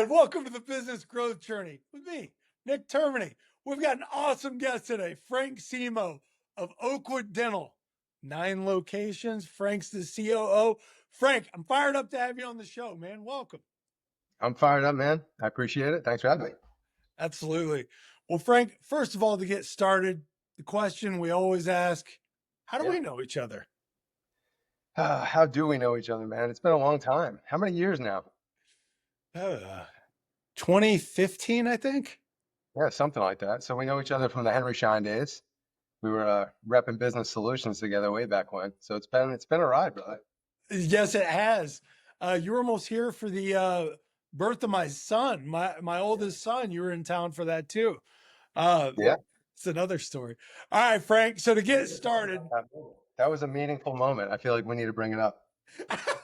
right, welcome to the Business Growth Journey with me, Nick Termini. We've got an awesome guest today, Frank Semo of Oakwood Dental. 9 locations. Frank's the COO. Frank, I'm fired up to have you on the show, man. Welcome. I'm fired up, man. I appreciate it. Thanks for having me. Absolutely. Well, Frank, first of all, to get started, the question we always ask, how do Yeah. we know each other? How do we know each other, man? It's been a long time. How many years now? 2015, I think. Yeah, something like that. So we know each other from the Henry Schein days. We were repping business solutions together way back when. So it's been a ride, brother. Yes, it has. You were almost here for the birth of my son, my oldest son. You were in town for that too. Uh, Yeah. it's another story. All right, Frank. So to get started, That was a meaningful moment. I feel like we need to bring it up.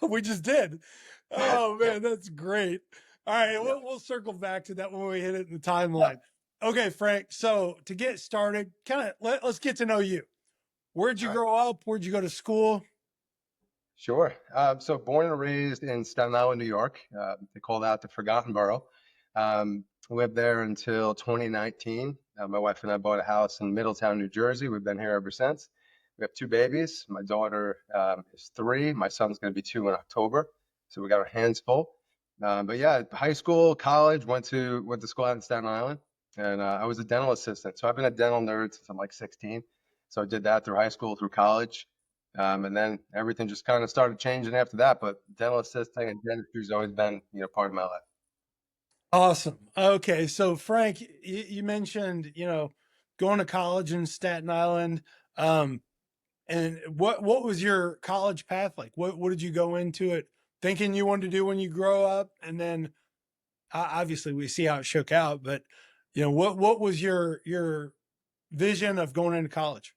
we just did. Oh Yeah. man, that's great. All right, Yeah. we'll circle back to that when we hit it in the timeline. Okay, Frank. So to get started, let's get to know you. Where'd you All right. grow up? Where'd you go to school? Sure. So born and raised in Staten Island, New York. They call that the Forgotten Borough. Lived there until 2019. My wife and I bought a house in Middletown, New Jersey. We've been here ever since. We have 2 babies. My daughter is 3. My son's going to be 2 in October. So we got our hands full. But yeah, high school, college, went to school out in Staten Island, and I was a dental assistant. So I've been a dental nerd since I'm like 16. So I did that through high school, through college. And then everything just kind of started changing after that. But dental assisting and dentistry's always been, part of my life. Awesome. Okay, so Frank, you mentioned, going to college in Staten Island. Um, and what was your college path like? What did you go into it thinking you wanted to do when you grow up? And then obviously we see how it shook out, but what was your vision of going into college?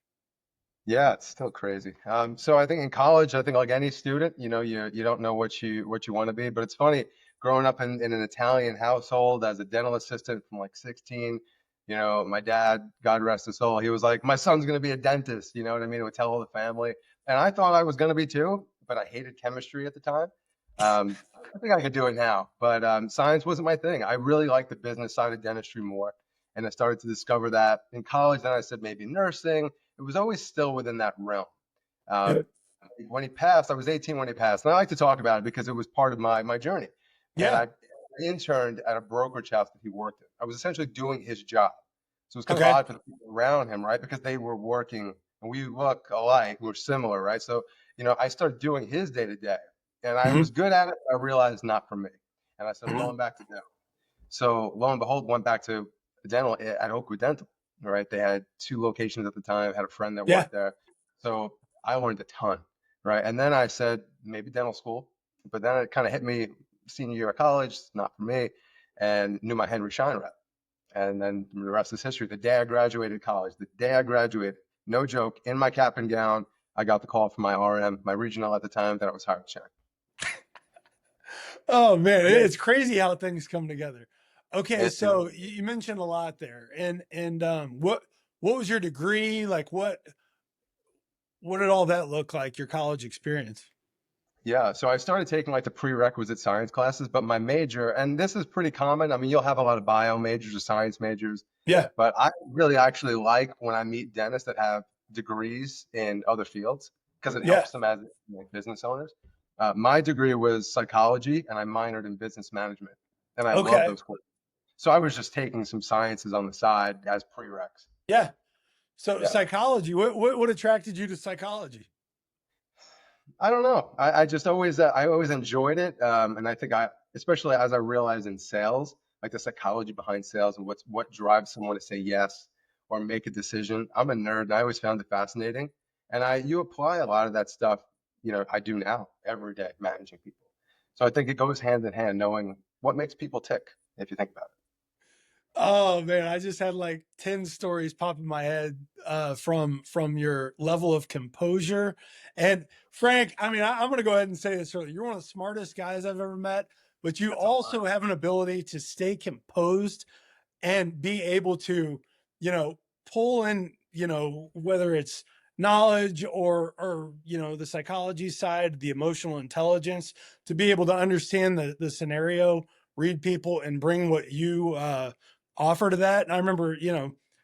Yeah, it's still crazy. So I think in college, I think like any student, you don't know what you want to be. But it's funny, growing up in an Italian household as a dental assistant from like 16, my dad, God rest his soul, he was like, my son's gonna be a dentist, you know what I mean? He would tell all the family. And I thought I was gonna be too, but I hated chemistry at the time. I think I could do it now, but science wasn't my thing. I really liked the business side of dentistry more. And I started to discover that in college. Then I said maybe nursing. It was always still within that realm. Yeah. Um, when he passed, I was 18 when he passed, and I like to talk about it because it was part of my journey. And Yeah. I interned at a brokerage house that he worked in. I was essentially doing his job, so it was kind of Okay. odd for the people around him, right? Because they were working, and we look alike, we were similar, right? So I started doing his day to day, and I Hmm. was good at it. I realized not for me, and I said, I'm going back to dental. So lo and behold, went back to dental at Oakwood Dental. All right, they had 2 locations at the time. Had a friend that Yeah. worked there, so I learned a ton. Right, and then I said maybe dental school, but then it kind of hit me senior year of college, it's not for me, and knew my Henry Schein rep, and then the rest is history. The day I graduated college, the day I graduated, no joke, in my cap and gown, I got the call from my RM, my regional at the time, that I was hired at Schein. Oh man, Yeah, it's crazy how things come together. Okay, it is. so you mentioned a lot there, and what was your degree like? What did all that look like? Your college experience? Yeah, so I started taking like the prerequisite science classes, but my major, and this is pretty common. I mean, you'll have a lot of bio majors or science majors, Yeah, but I really actually like when I meet dentists that have degrees in other fields because it yeah. helps them as business owners. My degree was psychology, and I minored in business management, and I love Okay, those courses. So I was just taking some sciences on the side as prereqs. yeah. So Yeah. psychology. What attracted you to psychology? I don't know. I always enjoyed it, and I think especially as I realized in sales, like the psychology behind sales and what drives someone to say yes or make a decision. I'm a nerd, and I always found it fascinating. And you apply a lot of that stuff, I do now every day managing people. So I think it goes hand in hand, knowing what makes people tick, if you think about Oh man, I just had like 10 stories pop in my head from your level of composure. And Frank, I mean, I'm gonna go ahead and say this early. You're one of the smartest guys I've ever met, but you it. That's a lot. also have an ability to stay composed and be able to, you know, pull in, whether it's knowledge or the psychology side, the emotional intelligence to be able to understand the scenario read people and bring what you offer to that. And I remember,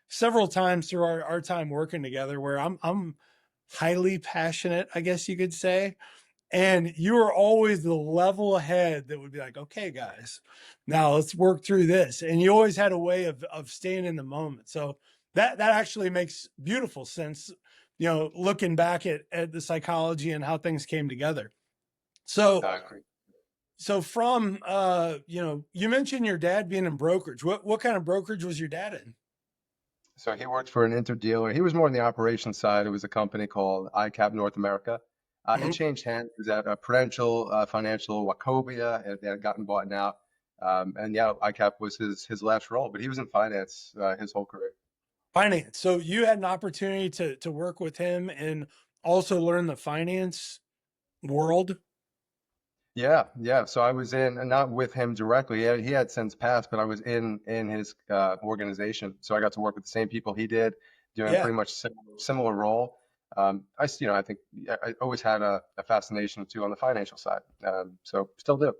several times through our time working together where I'm highly passionate, I guess you could say. And you were always the level ahead that would be like, okay, guys, now let's work through this. And you always had a way of staying in the moment. So that actually makes beautiful sense, looking back at the psychology and how things came together. So Exactly. from you mentioned your dad being in brokerage. What kind of brokerage was your dad in? So he worked for an interdealer. He was more on the operations side. It was a company called ICAP North America. It Mhm. changed hands. It was at Prudential Financial Wachovia. It had gotten bought out. And yeah, ICAP was his last role, but he was in finance his whole career. Finance. So you had an opportunity to work with him and also learn the finance world. Yeah, yeah. So I was in, and not with him directly. He had since passed, but I was in his organization. So I got to work with the same people he did, doing Yeah. pretty much similar role. I think I always had a fascination too on the financial side. So still do.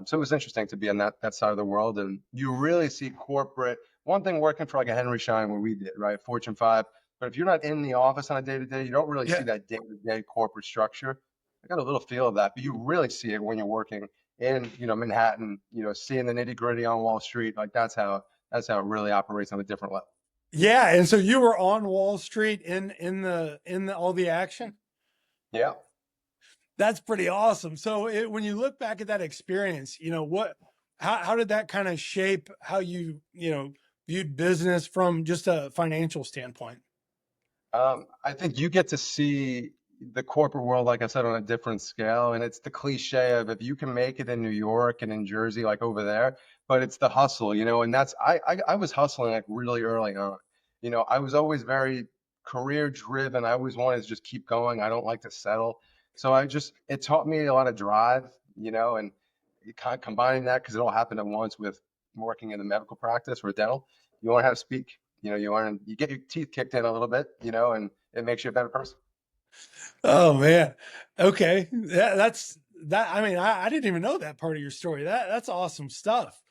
So it was interesting to be on that side of the world, and you really see corporate. One thing working for like a Henry Schein, where we did, right, Fortune 5. But if you're not in the office on a day to day, you don't really see Yeah. that day to day corporate structure. I got a little feel of that, but you really see it when you're working in, Manhattan, seeing the nitty gritty on Wall Street. Like that's how it really operates on a different level. Yeah. And so you were on Wall Street in the all the action. Yeah. That's pretty awesome. So when you look back at that experience, how did that kind of shape how you viewed business from just a financial standpoint? I think you get to see the corporate world, like I said, on a different scale. And it's the cliche of if you can make it in New York and in Jersey, like over there, but it's the hustle, and I was hustling like really early on. I was always very career driven. I always wanted to just keep going. I don't like to settle. So it taught me a lot of drive, and you kind of combining that because it all happened at once with working in the medical practice or dental. You learn how to speak. You get your teeth kicked in a little bit, and it makes you a better person. Oh man. Okay. That's that. I mean, I didn't even know that part of your story. That's awesome stuff.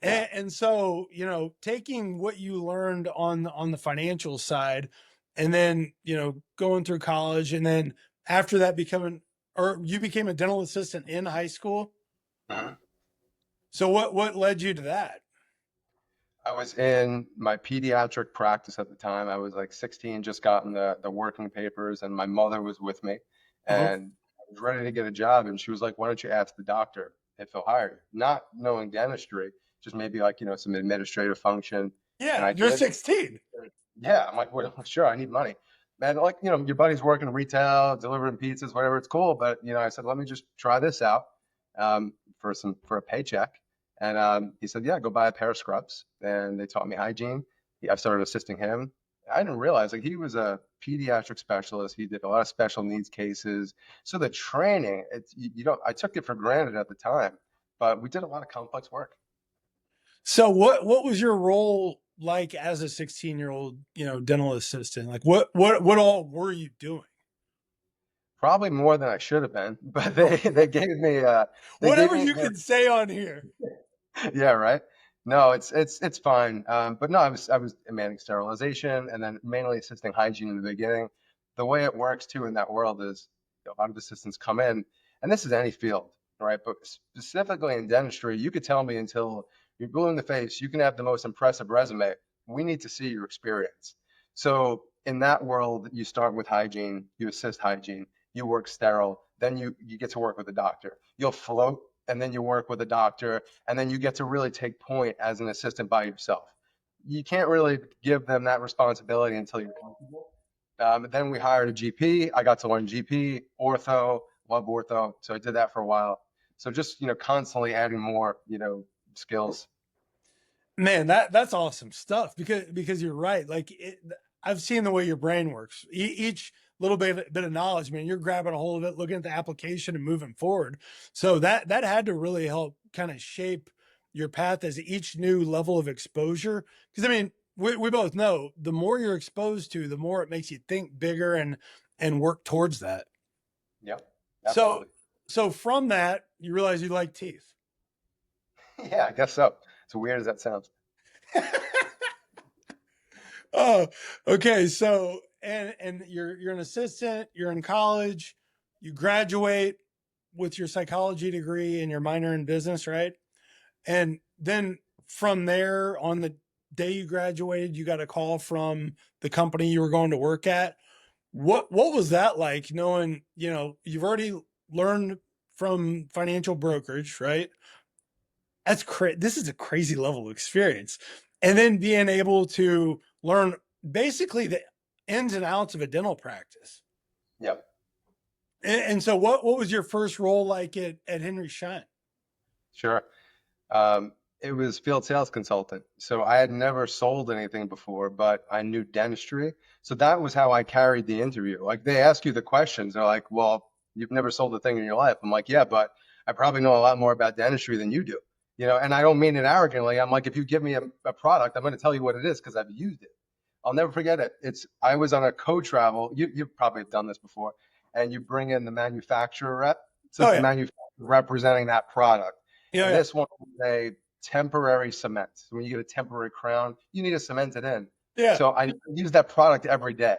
Yeah. And so, taking what you learned on the financial side and then, going through college and then after that you became a dental assistant in high school. Mhm. So what led you to that? I was in my pediatric practice at the time. I was like 16, just gotten the working papers, and my mother was with me, Uh-huh. and I was ready to get a job. And she was like, "Why don't you ask the doctor if he'll hire you?" Not knowing dentistry, just maybe like some administrative function. And Yeah, I you're did. 16. Yeah, I'm like, well, sure, I need money. Man, like, your buddy's working retail, delivering pizzas, whatever, it's cool. But, I said, let me just try this out for a paycheck. And he said, yeah, go buy a pair of scrubs. And they taught me hygiene. I started assisting him. I didn't realize like he was a pediatric specialist. He did a lot of special needs cases. So the training, you don't, I took it for granted at the time, but we did a lot of complex work. So what was your role like as a 16-year-old, dental assistant? Like what all were you doing? Probably more than I should have been, but they gave Whatever me you can say on here. yeah, right. No, it's fine. But no, I was managing sterilization and then mainly assisting hygiene in the beginning. The way it works too in that world is a lot of assistants come in, and this is any field, right? But specifically in dentistry, you could tell me until you're blue in the face, you can have the most impressive resume. We need to see your experience. So in that world, you start with hygiene, you assist hygiene, you work sterile, then you get to work with a doctor. You'll float, and then you work with a doctor, and then you get to really take point as an assistant by yourself. You can't really give them that responsibility until you're comfortable. Then we hired a GP. I got to learn GP, ortho, love ortho. So I did that for a while. So just, constantly adding more, skills. Man, that's awesome stuff because you're right. Like I've seen the way your brain works. Each little bit of knowledge, man, you're grabbing a hold of it, looking at the application and moving forward. So that had to really help kind of shape your path as each new level of exposure. Because I mean, we both know the more you're exposed to, the more it makes you think bigger and work towards that. Yep, So absolutely. so from that, you realize you like teeth. Yeah, I guess so. As weird as that sounds. Oh, okay. So, and you're an assistant, you're in college, you graduate with your psychology degree and your minor in business, right? And then from there, on the day you graduated, you got a call from the company you were going to work at. What was that like, knowing, you've already learned from financial brokerage, right? That's this is a crazy level of experience. And then being able to learn basically the ins and outs of a dental practice. Yep. And so what was your first role like at Henry Schein? Sure. Um, it was field sales consultant. So I had never sold anything before, but I knew dentistry. So that was how I carried the interview. Like they ask you the questions. They're like, well, you've never sold a thing in your life. I'm like, yeah, but I probably know a lot more about dentistry than you do. And I don't mean it arrogantly. I'm like, if you give me a product, I'm going to tell you what it is because I've used it. I'll never forget it. I was on a co-travel. You probably have done this before, and you bring in the manufacturer rep. So Oh it's the yeah. manufacturer representing that product. Yeah, And yeah. this one was a temporary cement. So when you get a temporary crown, you need to cement it in. Yeah. So I use that product every day.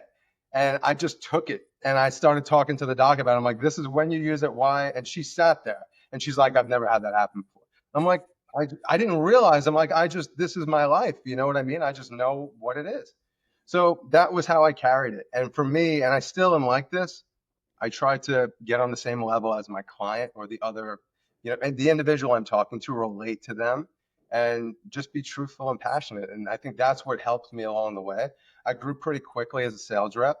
And I just took it and I started talking to the doc about it. I'm like, this is when you use it, why? And she sat there and she's like, I've never had that happen before. I'm like, I didn't realize. I'm like, this is my life. You know what I mean? I just know what it is. So that was how I carried it. And for me, and I still am like this, I try to get on the same level as my client or the other, and the individual I'm talking to, relate to them and just be truthful and passionate. And I think that's what helped me along the way. I grew pretty quickly as a sales rep,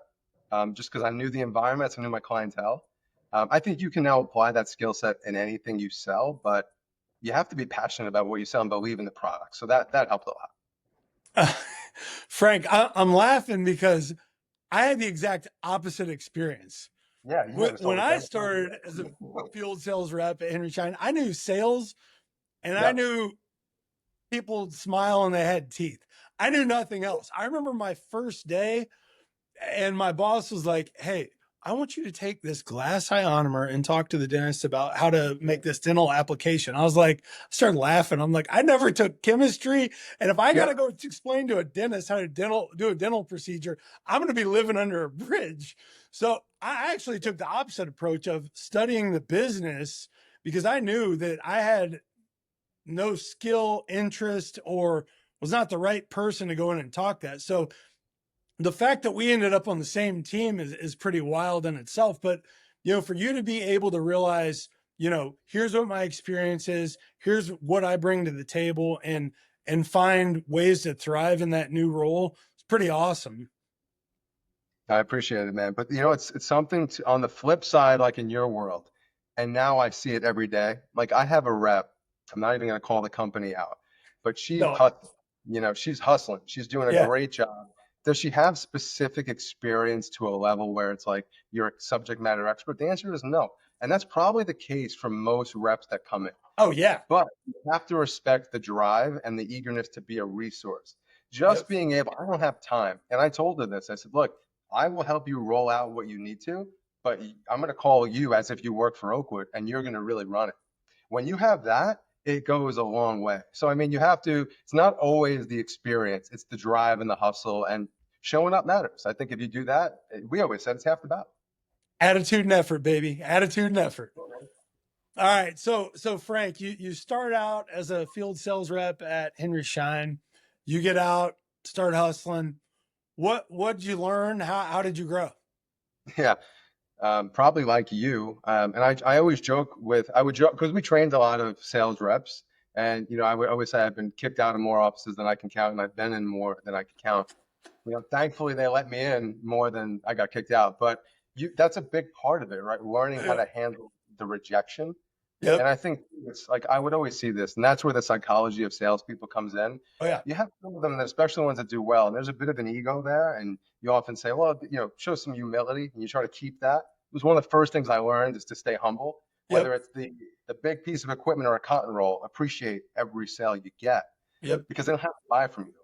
just because I knew the environments, I knew my clientele. I think you can now apply that skill set in anything you sell, but you have to be passionate about what you sell and believe in the product. So that helped a lot. Uh, Frank, I'm laughing because I had the exact opposite experience. Yeah, you never When sold a I demo. started as a field sales rep at Henry Schein, I knew sales and I Yep. knew people would smile and they had teeth. I knew nothing else. I remember my first day, and my boss was like, "Hey, I want you to take this glass ionomer and talk to the dentist about how to make this dental application." I was like, I started laughing. I'm like, I never took chemistry, and if I got to Yep. go to explain to a dentist how to do a dental procedure, I'm going to be living under a bridge. So I actually took the opposite approach of studying the business because I knew that I had no skill, interest, or was not the right person to go in and talk that. So the fact that we ended up on the same team is pretty wild in itself. But, for you to be able to realize, here's what my experience is, here's what I bring to the table, and find ways to thrive in that new role, it's pretty awesome. I appreciate it, man. But it's something on the flip side, like in your world, and now I see it every day. Like I have a rep. I'm not even gonna call the company out, but No, she's hustling. She's doing a yeah. great job. Does she have specific experience to a level where it's like you're a subject matter expert? The answer is no. And that's probably the case for most reps that come in. Oh yeah. But you have to respect the drive and the eagerness to be a resource. Yep. Just being able, I don't have time. And I told her this. I said, look, I will help you roll out what you need to, but I'm going to call you as if you work for Oakwood and you're going to really run it. When you have that, it goes a long way. So, I mean, it's not always the experience, it's the drive and the hustle and showing up matters. I think if you do that, we always said it's half the battle. Attitude and effort, baby. Attitude and effort. All right. So Frank, you start out as a field sales rep at Henry Schein. You get out, start hustling. What did you learn? How did you grow? Yeah. Probably like you. And I always I would joke because we trained a lot of sales reps. And, I would always say I've been kicked out of more offices than I can count, and I've been in more than I can count. Thankfully they let me in more than I got kicked out. But that's a big part of it, right? Learning how Yeah. to handle the rejection. And Yep. I think it's like I would always see this, and that's where the psychology of salespeople comes in. Oh yeah. You have some of them, especially the ones that do well, and there's a bit of an ego there, and you often say, well, show some humility, and you try to keep that. It was one of the first things I learned is to stay humble, Yep. whether it's the big piece of equipment or a cotton roll. Appreciate every sale you get Yep. because they don't have to buy from you.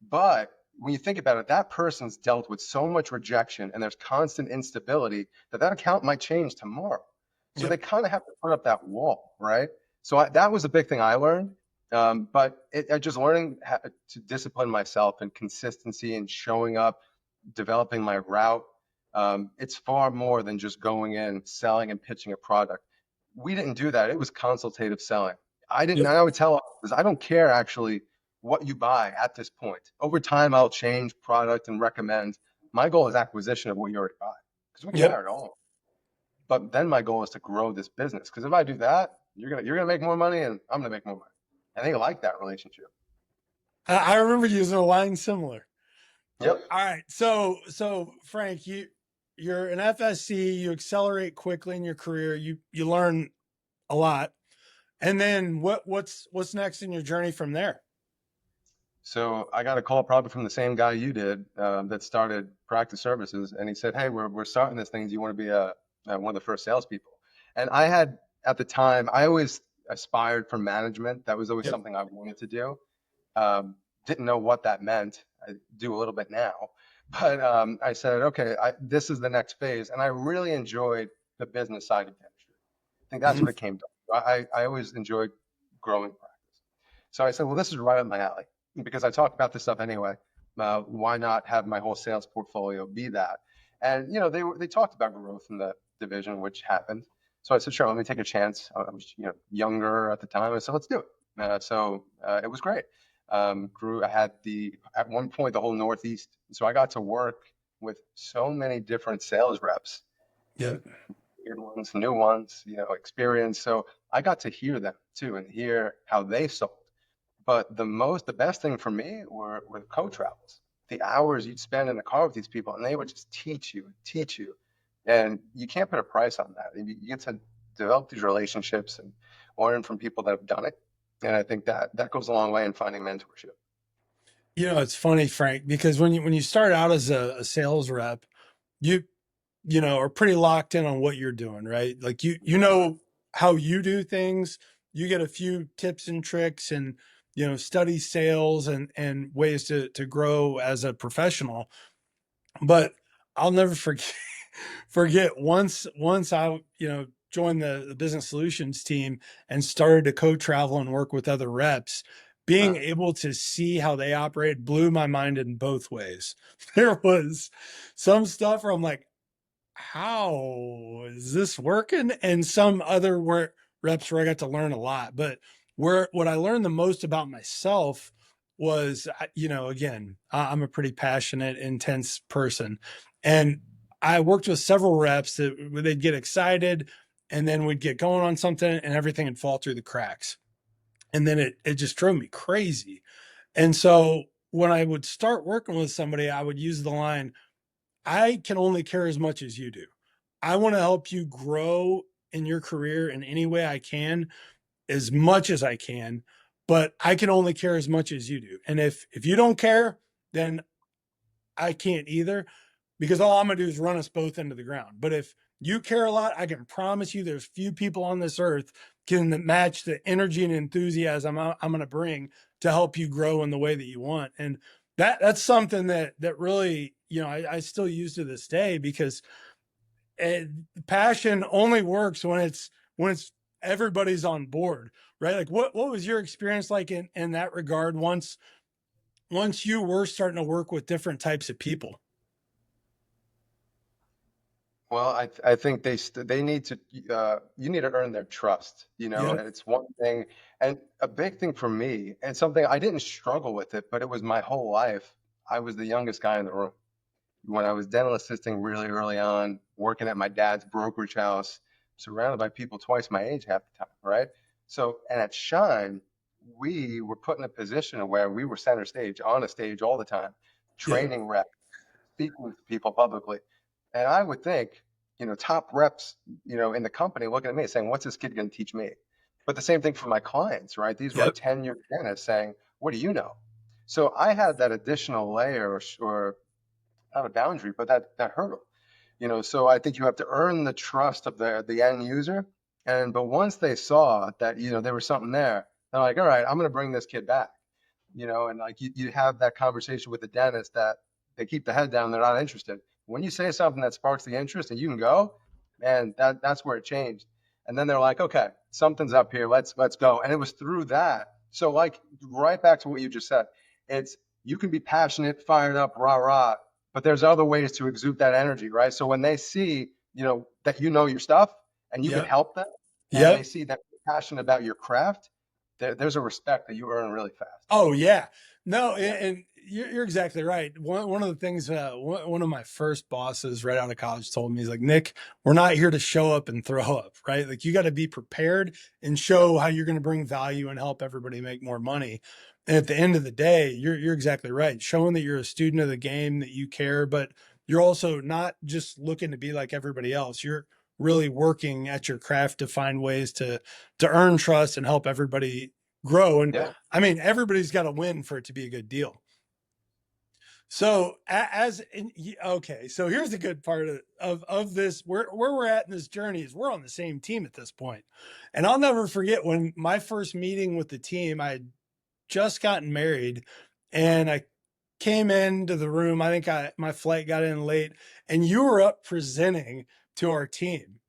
But when you think about it, that person's dealt with so much rejection and there's constant instability that account might change tomorrow. So they Yep. kind of have to put up that wall, right? So that was a big thing I learned. But just learning how to discipline myself and consistency and showing up, developing my route. It's far more than just going in, selling and pitching a product. We didn't do that. It was consultative selling. I didn't, Yep. and I would tell others, I don't care actually what you buy at this point. Over time, I'll change product and recommend. My goal is acquisition of what you already buy because we can buy Yep. our own. But then my goal is to grow this business because if I do that, you're gonna make more money and I'm gonna make more money. And they like that relationship. I remember using a line similar. Yep. All right. So Frank, you're an FSC, you accelerate quickly in your career, you learn a lot. And then what's next in your journey from there? So I got a call probably from the same guy you did that started Practice Services, and he said, "Hey, we're starting this thing. Do you want to be one of the first salespeople?" And I had at the time, I always aspired for management. That was always Yep. something I wanted to do. Didn't know what that meant. I do a little bit now, but I said, "Okay, this is the next phase," and I really enjoyed the business side of dentistry. I think that's Mhm. what it came to. I always enjoyed growing practice. So I said, well, this is right up my alley because I talk about this stuff anyway. Why not have my whole sales portfolio be that? And they talked about growth in the division, which happened. So I said, sure, let me take a chance. I was younger at the time. I said, let's do it. So it was great. Grew. I had at one point the whole Northeast. So I got to work with so many different sales reps, Yep. weird ones, new ones, experience. So I got to hear them too and hear how they sold. But the best thing for me were the co-travels, the hours you'd spend in the car with these people, and they would just teach you, and you can't put a price on that. You get to develop these relationships and learn from people that have done it, and I think that goes a long way in finding mentorship. It's funny, Frank, because when you start out as a sales rep, you are pretty locked in on what you're doing, right? Like you know how you do things. You get a few tips and tricks and study sales and ways to grow as a professional. But I'll never forget once I joined the business solutions team and started to co-travel and work with other reps. Being Huh. able to see how they operate blew my mind in both ways. There was some stuff where I'm like, how is this working? And some other reps where I got to learn a lot. But where what I learned the most about myself was, again, I'm a pretty passionate, intense person. And I worked with several reps that they'd get excited and then we'd get going on something and everything would fall through the cracks. And then it just drove me crazy. And so when I would start working with somebody, I would use the line, I can only care as much as you do. I want to help you grow in your career in any way I can, as much as I can, but I can only care as much as you do. And if you don't care, then I can't either, because all I'm gonna do is run us both into the ground. But if you care a lot, I can promise you there's few people on this earth can match the energy and enthusiasm I'm gonna bring to help you grow in the way that you want. And that's something that really, I still use to this day, because passion only works when it's everybody's on board, right? Like what was your experience like in that regard once you were starting to work with different types of people? Well, I think they need to you need to earn their trust, Yeah. and it's one thing, and a big thing for me, and something I didn't struggle with it, but it was my whole life. I was the youngest guy in the room when I was dental assisting really early on, working at my dad's brokerage house, surrounded by people twice my age half the time, right? So, and at Shine, we were put in a position where we were center stage, on a stage all the time, Yeah. training reps, speaking to people publicly. And I would think, top reps, in the company looking at me saying, what's this kid going to teach me? But the same thing for my clients, right? These were Yep. tenured dentists saying, what do you know? So I had that additional layer or not a boundary, but that hurdle. So I think you have to earn the trust of the end user. But once they saw that, there was something there, they're like, all right, I'm going to bring this kid back. And like you have that conversation with the dentist that they keep the head down, they're not interested. When you say something that sparks the interest and you can go, man, that's where it changed. And then they're like, okay, something's up here. Let's go. And it was through that So like right back to what you just said, it's you can be passionate, fired up, rah rah, but there's other ways to exude that energy, right? So when they see, that you know your stuff and you can Yep. help them, and they Yep. see that you're passionate about your craft, there's a respect that you earn really fast. Oh yeah. No, Yeah. and you're exactly right. One of the things one of my first bosses right out of college told me, he's like, Nick, we're not here to show up and throw up, right? Like you got to be prepared and show how you're going to bring value and help everybody make more money. And at the end of the day, you're exactly right. Showing that you're a student of the game, that you care, but you're also not just looking to be like everybody else. You're really working at your craft to find ways to earn trust and help everybody grow. And Yeah. I mean, everybody's got to win for it to be a good deal. So as in, okay, so here's the good part of this where we're at in this journey is we're on the same team at this point. And I'll never forget when my first meeting with the team, I had just gotten married and I came into the room. I think my flight got in late and you were up presenting to our team.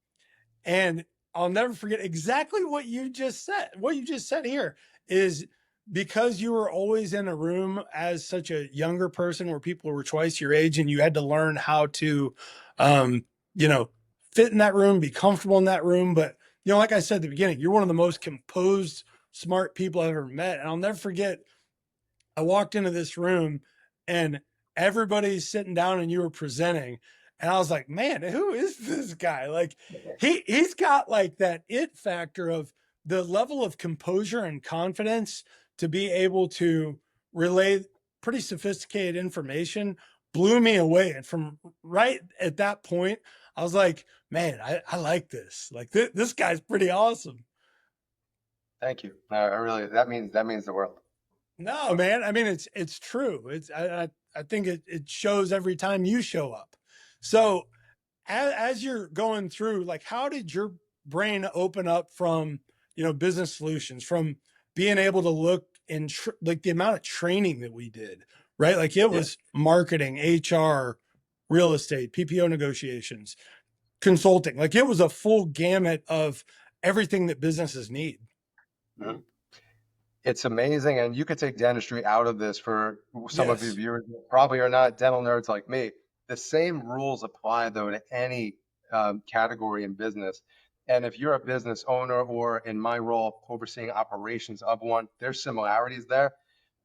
And I'll never forget exactly what you just said. What you just said here is because you were always in a room as such a younger person where people were twice your age and you had to learn how to, um, you know, fit in that room, be comfortable in that room. But, like I said at the beginning, you're one of the most composed, smart people I've ever met. And I'll never forget I walked into this room and everybody's sitting down and you were presenting. And I was like, man, who is this guy? Like he's got like that it factor of the level of composure and confidence to be able to relay pretty sophisticated information blew me away. And from right at that point, I was like, man, I like this. Like this guy's pretty awesome. Thank you. I really that means the world. No, man. I mean, it's true. I think it shows every time you show up. So as you're going through, like, how did your brain open up from business solutions, from being able to look and like the amount of training that we did, right? Like it Yeah. was marketing, HR, real estate, PPO negotiations, consulting. Like it was a full gamut of everything that businesses need. Mhm. It's amazing, and you could take dentistry out of this for some of your Yes. viewers that probably are not dental nerds like me. The same rules apply though to any category in business. And if you're a business owner or in my role overseeing operations of one, there's similarities there.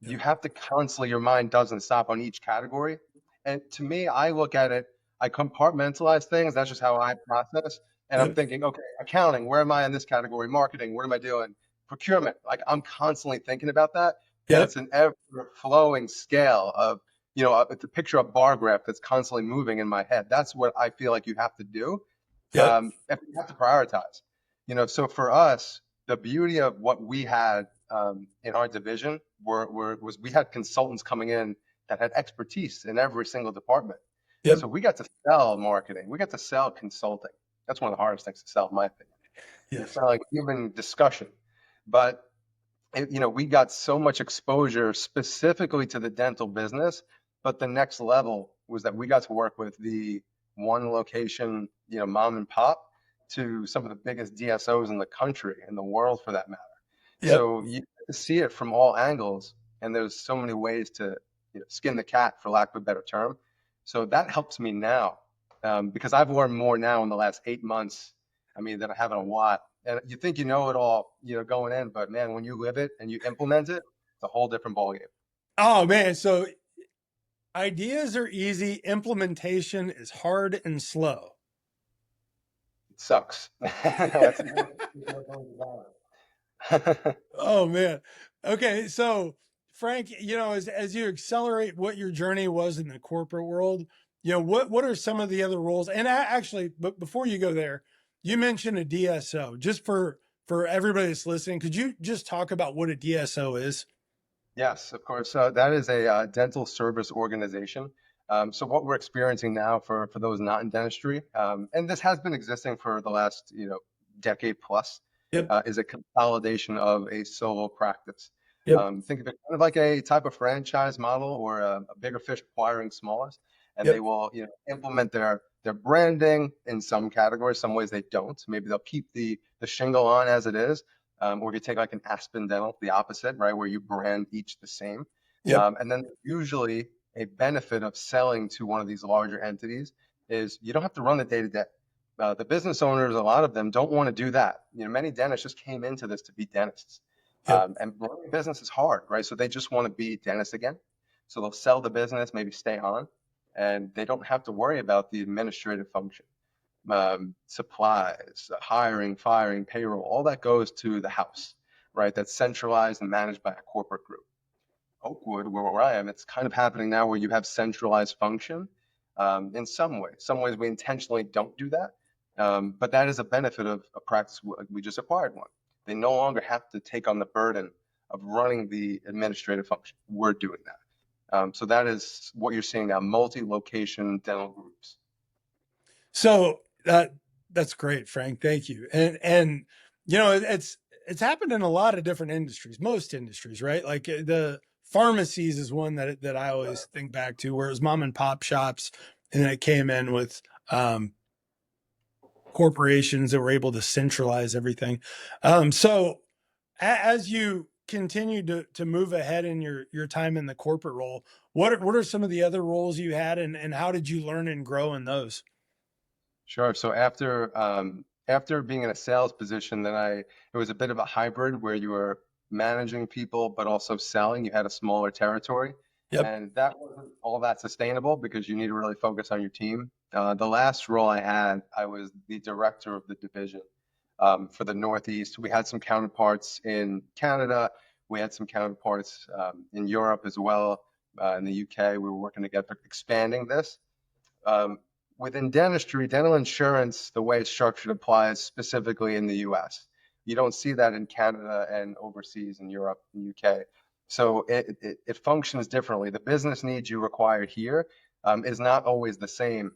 You Yep. have to constantly, your mind doesn't stop on each category. And to me, I look at it, I compartmentalize things. That's just how I process. And I'm Yep. thinking, okay, accounting, where am I in this category? Marketing, what am I doing? Procurement, like I'm constantly thinking about that. And Yep. it's an ever flowing scale of, it's a picture of bar graph that's constantly moving in my head. That's what I feel like you have to do. Yep. And you have to prioritize. So for us, the beauty of what we had in our division was we had consultants coming in that had expertise in every single department. Yep. So we got to sell marketing. We got to sell consulting. That's one of the hardest things to sell, in my opinion. You're Yes. selling human discussion. But we got so much exposure specifically to the dental business, but the next level was that we got to work with the one location, mom and pop to some of the biggest DSOs in the country, in the world for that matter. Yep. So you get to see it from all angles, and there's so many ways to skin the cat, for lack of a better term. So that helps me now, because I've learned more now in the last 8 months. I mean, than I have in a while. And you think you know it all, going in, but man, when you live it and you implement it, it's a whole different ballgame. Oh man, so ideas are easy, implementation is hard and slow. It sucks. That's Oh man. Okay, so Frank, as you accelerate what your journey was in the corporate world, what are some of the other roles? And actually, but before you go there, you mentioned a DSO. Just for everybody that's listening, could you just talk about what a DSO is? Yes, of course. That is a dental service organization. So what we're experiencing now for those not in dentistry, and this has been existing for the last decade plus, Yep. is a consolidation of a solo practice. Yep. Think of it kind of like a type of franchise model or a bigger fish acquiring smallest, and they Yep. will implement their branding in some categories. Some ways they don't. Maybe they'll keep the shingle on as it is, Or if you take like an Aspen Dental, the opposite, right, where you brand each the same. Yep. And then usually a benefit of selling to one of these larger entities is you don't have to run the day to day. The business owners, a lot of them don't want to do that. Many dentists just came into this to be dentists. Yep. And running a business is hard, right? So they just want to be dentists again. So they'll sell the business, maybe stay on, and they don't have to worry about the administrative function, supplies, hiring, firing, payroll, all that goes to the house, right? That's centralized and managed by a corporate group. Oakwood, where I am, it's kind of happening now where you have centralized function in some ways. Some ways we intentionally don't do that, but that is a benefit of a practice. We just acquired one. They no longer have to take on the burden of running the administrative function. We're doing that. So that is what you're seeing now, multi-location dental groups. So that's great, Frank. Thank you. And it's happened in a lot of different industries, most industries, right? Like the pharmacies is one that I always think back to, where it was mom and pop shops, and then it came in with corporations that were able to centralize everything. So as you continue to move ahead in your time in the corporate role, what are some of the other roles you had, and how did you learn and grow in those? Sure. So after being in a sales position, it was a bit of a hybrid where you were managing people but also selling. You had a smaller territory, Yep. and that wasn't all that sustainable because you need to really focus on your team. The last role I had, I was the director of the division for the Northeast. We had some counterparts in Canada. We had some counterparts in Europe as well, in the UK. We were working together, expanding this. Um, Within dentistry, dental insurance, the way it's structured applies specifically in the US. You don't see that in Canada and overseas in Europe and UK. So it functions differently. The business needs you require here is not always the same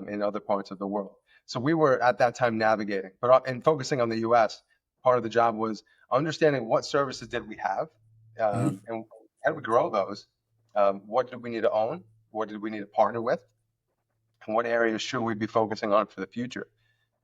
in other parts of the world. So we were at that time navigating, but and focusing on the US, part of the job was understanding what services did we have Mhm. and how do we grow those? What did we need to own? What did we need to partner with? And what areas should we be focusing on for the future?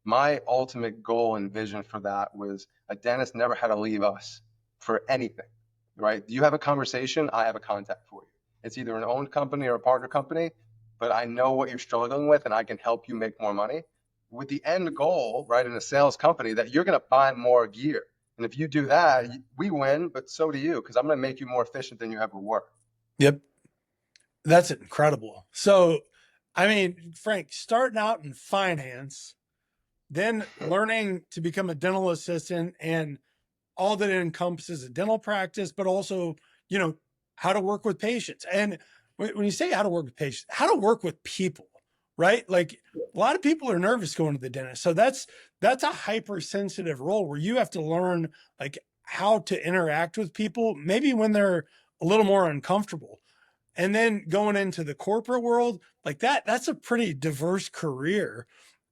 My ultimate goal and vision for that was a dentist never had to leave us for anything, right? You have a conversation, I have a contact for you. It's either an owned company or a partner company, but I know what you're struggling with and I can help you make more money with the end goal, right, in a sales company that you're going to buy more gear. And if you do that, we win, but so do you, because I'm going to make you more efficient than you ever were. Yep. That's incredible. So, I mean, Frank, starting out in finance, then learning to become a dental assistant and all that it encompasses a dental practice, but also, you know, how to work with patients. And when you say how to work with patients, how to work with people, right? Like a lot of people are nervous going to the dentist. So that's a hypersensitive role where you have to learn like how to interact with people, maybe when they're a little more uncomfortable. And then going into the corporate world, like that's a pretty diverse career,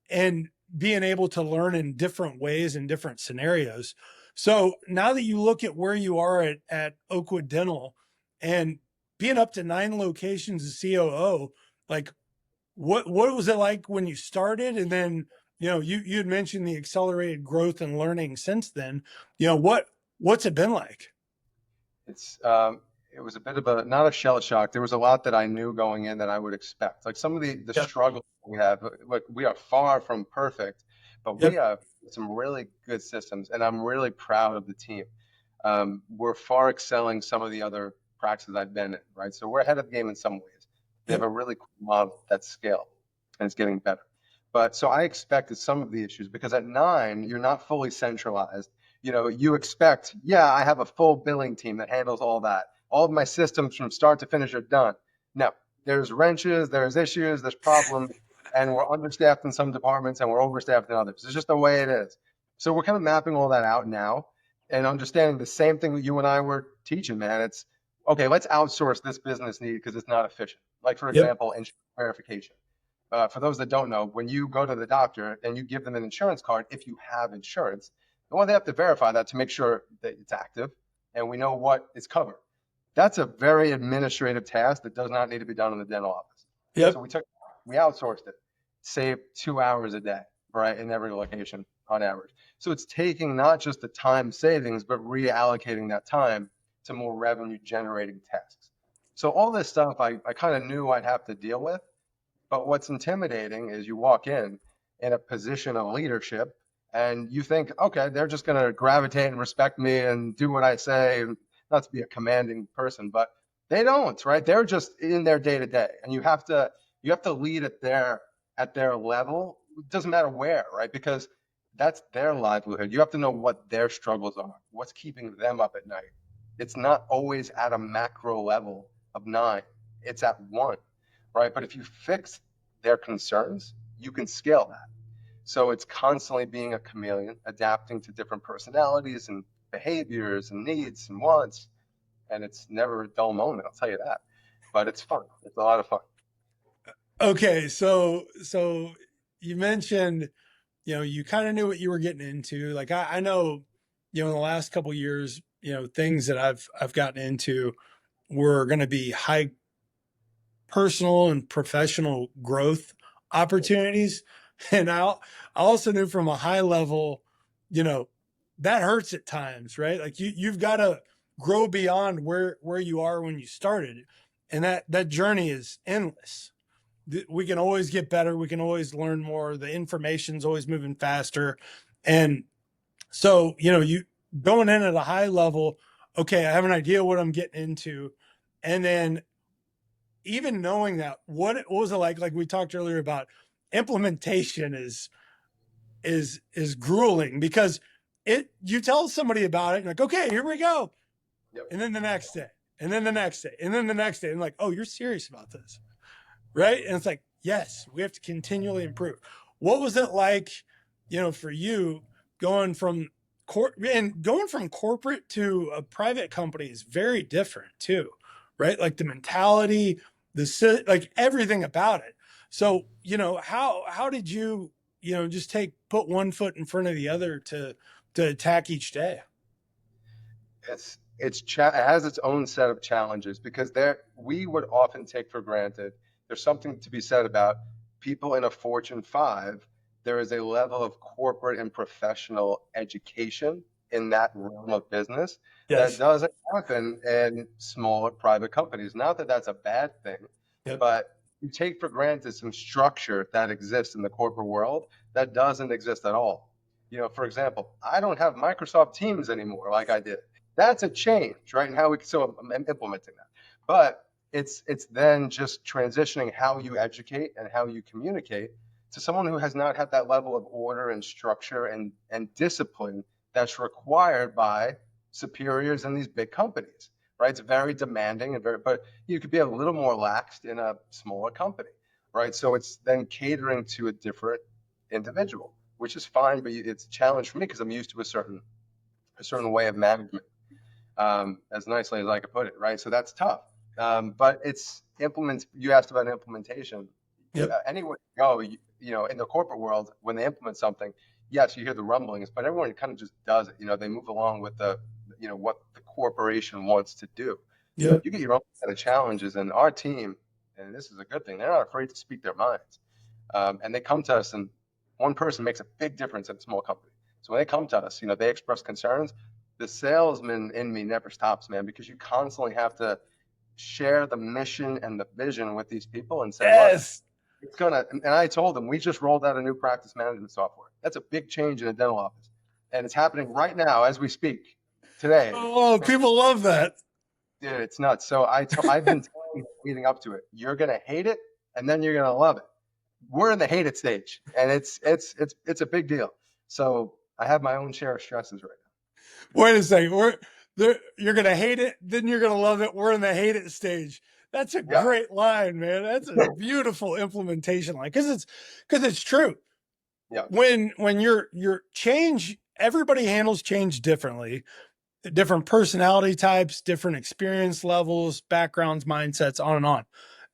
and being able to learn in different ways in different scenarios. So now that you look at where you are at Oakwood Dental and being up to 9 locations as COO, like what was it like when you started? And then, you had mentioned the accelerated growth and learning since then. What's it been like? It's it was a bit of a not a shell shock. There was a lot that I knew going in that I would expect. Like some of the Yep. struggles we have. Look, we are far from perfect, but we Yep. have some really good systems, and I'm really proud of the team. We're far excelling some of the other practices I've been in, right? So we're ahead of the game in some ways. They have Yep. a really cool model that's scale, and it's getting better. But so I expected some of the issues because at 9, you're not fully centralized. You expect, yeah, I have a full billing team that handles all that. All of my systems from start to finish are done. No, there's wrenches, there's issues, there's problems, and we're understaffed in some departments and we're overstaffed in others. It's just the way it is. So we're kind of mapping all that out now and understanding the same thing that you and I were teaching, man. It's okay, let's outsource this business need because it's not efficient. Like, for Yep. example, insurance verification. For those that don't know, when you go to the doctor and you give them an insurance card, if you have insurance, well, they have to verify that to make sure that it's active and we know what is covered. That's a very administrative task that does not need to be done in the dental office. So Yep. we outsourced it, saved 2 hours a day, right, in every location. on average. So it's taking not just the time savings, but reallocating that time to more revenue generating tasks. So all this stuff I kind of knew I'd have to deal with. But what's intimidating is you walk in a position of leadership and you think, okay, they're just going to gravitate and respect me and do what I say, and not to be a commanding person, but they don't, right? They're just in their day to day, and you have to lead at their level. It doesn't matter where, right? Because that's their livelihood. You have to know what their struggles are, what's keeping them up at night. It's not always at a macro level of nine. It's at one, right? But if you fix their concerns, you can scale that. So it's constantly being a chameleon, adapting to different personalities and behaviors and needs and wants. And it's never a dull moment, I'll tell you that. But it's fun. It's a lot of fun. Okay, so you mentioned, you kind of knew what you were getting into. Like I know, in the last couple years, things that I've gotten into were going to be high personal and professional growth opportunities. And I also knew from a high level, you know, that hurts at times, right? Like you've got to grow beyond where you are when you started. And that journey is endless. We can always get better. We can always learn more. The information's always moving faster. And so, you going in at a high level, okay, I have an idea what I'm getting into. And then even knowing that, what was it like we talked earlier about implementation is grueling because you tell somebody about it, like, okay, here we go. Yep. And then the next day, and then the next day, and then the next day. And like, oh, you're serious about this. Right. And it's like, yes, we have to continually improve. What was it like, for you going from corporate to a private company is very different too, right? Like the mentality, like everything about it. So, how did you, just put one foot in front of the other to attack each day? It has its own set of challenges because we would often take for granted. There's something to be said about people in a Fortune 5. There is a level of corporate and professional education in that realm of business that Yes. doesn't happen in smaller private companies. Not that that's a bad thing, Yep. but you take for granted some structure that exists in the corporate world that doesn't exist at all. For example, I don't have Microsoft Teams anymore like I did. That's a change, right? And how so I'm implementing that. But it's then just transitioning how you educate and how you communicate to someone who has not had that level of order and structure and discipline that's required by superiors in these big companies, right? It's very demanding but you could be a little more laxed in a smaller company, right? So it's then catering to a different individual, which is fine, but it's a challenge for me because I'm used to a certain way of management, as nicely as I could put it, right? So that's tough. But you asked about implementation. Yep. Anywhere you go, in the corporate world, when they implement something, yes, you hear the rumblings, but everyone kind of just does it. They move along with what the corporation wants to do. Yep. You get your own set of challenges, and our team, and this is a good thing, they're not afraid to speak their minds. And they come to us, and one person makes a big difference in a small company. So when they come to us, they express concerns. The salesman in me never stops, man, because you constantly have to share the mission and the vision with these people and say, look, Yes. and I told them, we just rolled out a new practice management software. That's a big change in a dental office. And it's happening right now as we speak today. Oh, people love that. Dude, it's nuts. So I've been telling you leading up to it, you're going to hate it and then you're going to love it. We're in the hate it stage, and it's a big deal. So I have my own share of stresses right Wait a second. You're gonna hate it, then you're gonna love it. We're in the hate it stage. That's a now. great line, man. That's a beautiful implementation line because it's true. Yeah. When you're change, everybody handles change differently. Different personality types, different experience levels, backgrounds, mindsets, on and on.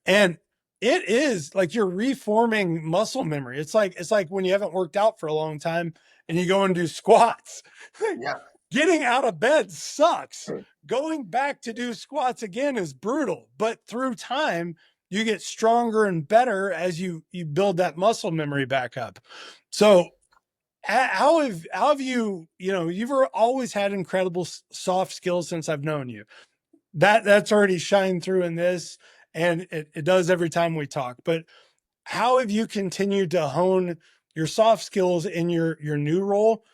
And it is like you're reforming muscle memory. It's like when you haven't worked out for a long time and you go and do squats. Yeah. Getting out of bed sucks. Going back to do squats again is brutal, but through time, you get stronger and better as you build that muscle memory back up. So how have you, you've always had incredible soft skills since I've known you. That's already shined through in this, and it does every time we talk. But how have you continued to hone your soft skills in your new role?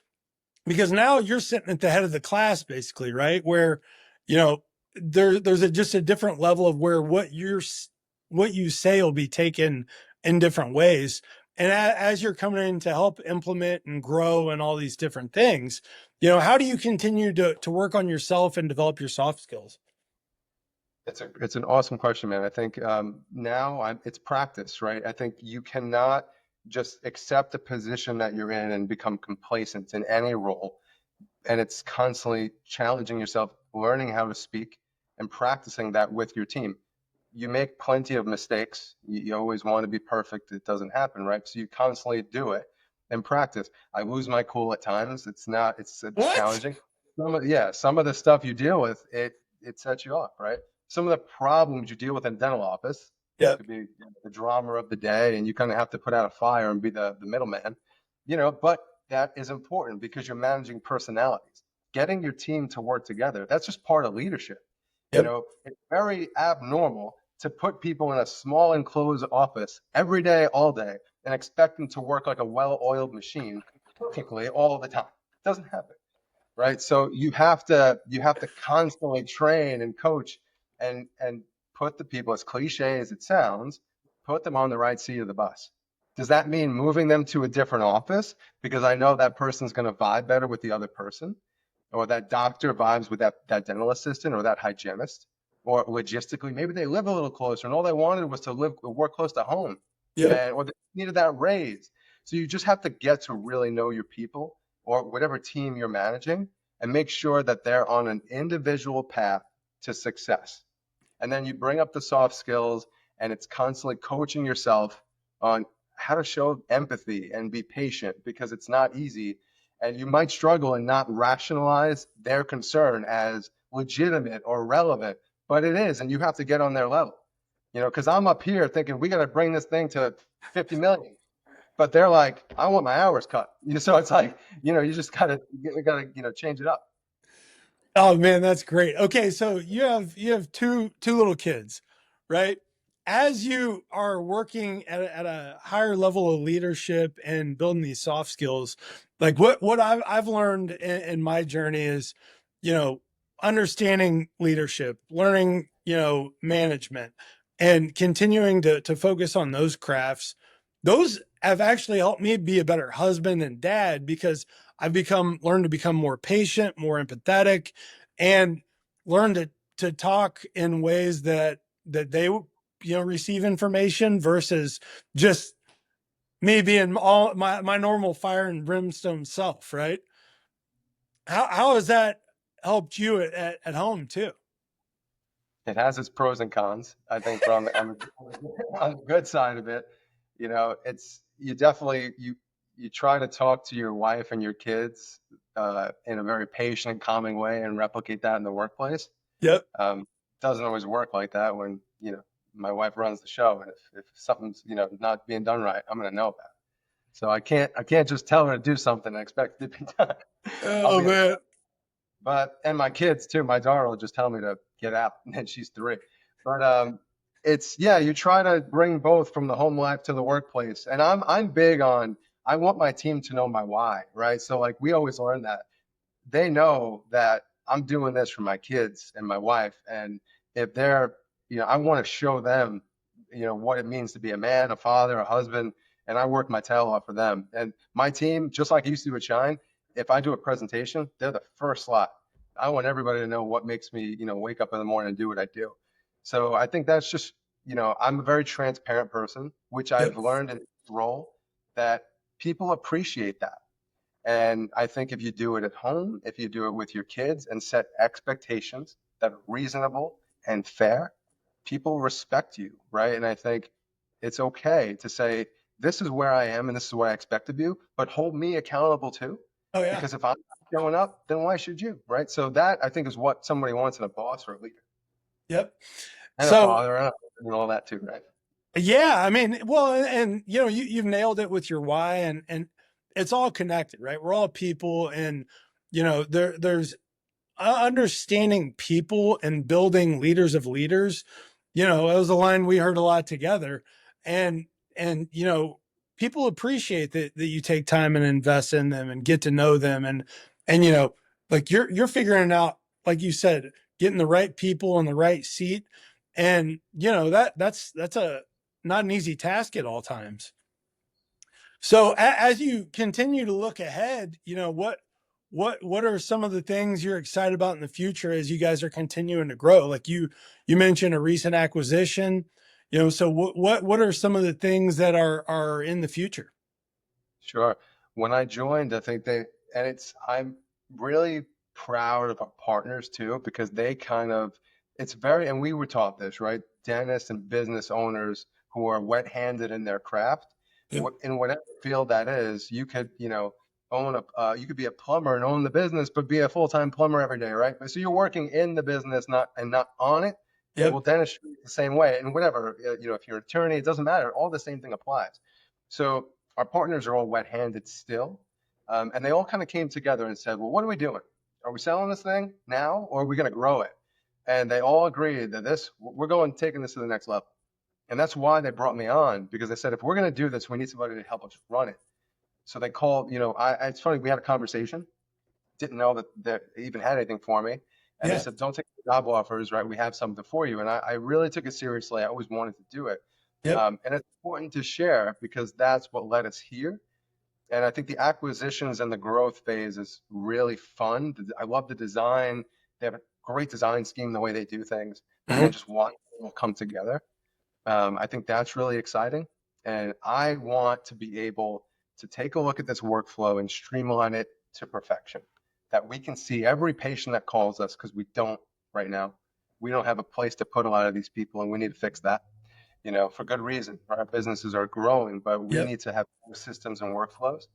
Because now you're sitting at the head of the class, basically, right? Where, you know, there's just a different level of where what you say will be taken in different ways. And as you're coming in to help implement and grow and all these different things, how do you continue to work on yourself and develop your soft skills? It's an awesome question, man. I think it's practice, right? I think you cannot just accept the position that you're in and become complacent in any role. And it's constantly challenging yourself, learning how to speak and practicing that with your team. You make plenty of mistakes. You always want to be perfect. It doesn't happen, right? So you constantly do it and practice. I lose my cool at times. It's What? challenging. Some of the stuff you deal with, it sets you off, right? Some of the problems you deal with in a dental office, it Yep. could be the drama of the day, and you kind of have to put out a fire and be the middleman, but that is important because you're managing personalities. Getting your team to work together, that's just part of leadership. Yep. It's very abnormal to put people in a small enclosed office every day, all day, and expect them to work like a well-oiled machine perfectly all the time. It doesn't happen, right? So you have to constantly train and coach and put the people, as cliche as it sounds, put them on the right seat of the bus. Does that mean moving them to a different office because I know that person's going to vibe better with the other person? Or that doctor vibes with that dental assistant or that hygienist, or logistically, maybe they live a little closer and all they wanted was to work close to home, Yep. and or they needed that raise. So you just have to get to really know your people or whatever team you're managing and make sure that they're on an individual path to success. And then you bring up the soft skills, and it's constantly coaching yourself on how to show empathy and be patient because it's not easy. And you might struggle and not rationalize their concern as legitimate or relevant, but it is, and you have to get on their level. Because I'm up here thinking we got to bring this thing to 50 million, but they're like, I want my hours cut. So it's like, you just gotta change it up. Oh man, that's great. Okay, so you have two little kids, right? As you are working at a higher level of leadership and building these soft skills, like what I've learned in my journey is, you know, understanding leadership, learning, management, and continuing to focus on those crafts. Those have actually helped me be a better husband and dad because I've learned to become more patient, more empathetic, and learn to talk in ways that they receive information versus just me being all my normal fire and brimstone self, right? How has that helped you at home too? It has its pros and cons. I think from on the good side of it, it's you definitely you try to talk to your wife and your kids in a very patient, calming way and replicate that in the workplace. Yep. Doesn't always work like that when my wife runs the show, and if something's not being done right, I'm gonna know about it. So I can't just tell her to do something and expect it to be done. I'll Oh be man. upset. And my kids too. My daughter will just tell me to get out, and she's 3. But it's yeah, you try to bring both from the home life to the workplace. And I'm big on I want my team to know my why, right? So like we always learn that they know that I'm doing this for my kids and my wife. And if they're, I want to show them, what it means to be a man, a father, a husband, and I work my tail off for them. And my team, just like I used to at Shine, if I do a presentation, they're the first slot. I want everybody to know what makes me, wake up in the morning and do what I do. So I think that's just, I'm a very transparent person, which Yep. I've learned in this role that people appreciate that. And I think if you do it at home, if you do it with your kids and set expectations that are reasonable and fair, people respect you, right? And I think it's okay to say, this is where I am and this is what I expect of you, but hold me accountable too. Oh yeah. Because if I'm not showing up, then why should you, right? So that I think is what somebody wants in a boss or a leader Yep. and a So father and all that too, right? yeah, I mean, well, and you've nailed it with your why, and it's all connected, right? We're all people, and there's understanding people and building leaders of leaders. It was a line we heard a lot together, and people appreciate that you take time and invest in them and get to know them, and like you're figuring out, like you said, getting the right people in the right seat, and that's a not an easy task at all times. So as you continue to look ahead, what are some of the things you're excited about in the future as you guys are continuing to grow? Like you mentioned a recent acquisition, so what are some of the things that are in the future? Sure. When I joined, I think I'm really proud of our partners too, because they kind of, it's very, and we were taught this, right? Dentists and business owners who are wet-handed in their craft, Yep. in whatever field that is, you could, you could be a plumber and own the business, but be a full-time plumber every day, right? So you're working in the business, not on it. Yep. Well, dentistry is the same way, and whatever, if you're an attorney, it doesn't matter. All the same thing applies. So our partners are all wet-handed still, and they all kind of came together and said, "Well, what are we doing? Are we selling this thing now, or are we going to grow it?" And they all agreed that we're going taking this to the next level. And that's why they brought me on, because they said, if we're going to do this, we need somebody to help us run it. So they called, it's funny, we had a conversation, didn't know that they even had anything for me. And they Yeah. said, don't take the job offers, right? We have something for you. And I really took it seriously. I always wanted to do it. Yep. And it's important to share because that's what led us here. And I think the acquisitions and the growth phase is really fun. I love the design. They have a great design scheme, the way they do things, and then Mhm. just want it all come together. I think that's really exciting. And I want to be able to take a look at this workflow and streamline it to perfection. That we can see every patient that calls us, because we don't right now. We don't have a place to put a lot of these people, and we need to fix that, for good reason. Our businesses are growing, but we Yep. need to have systems and workflows.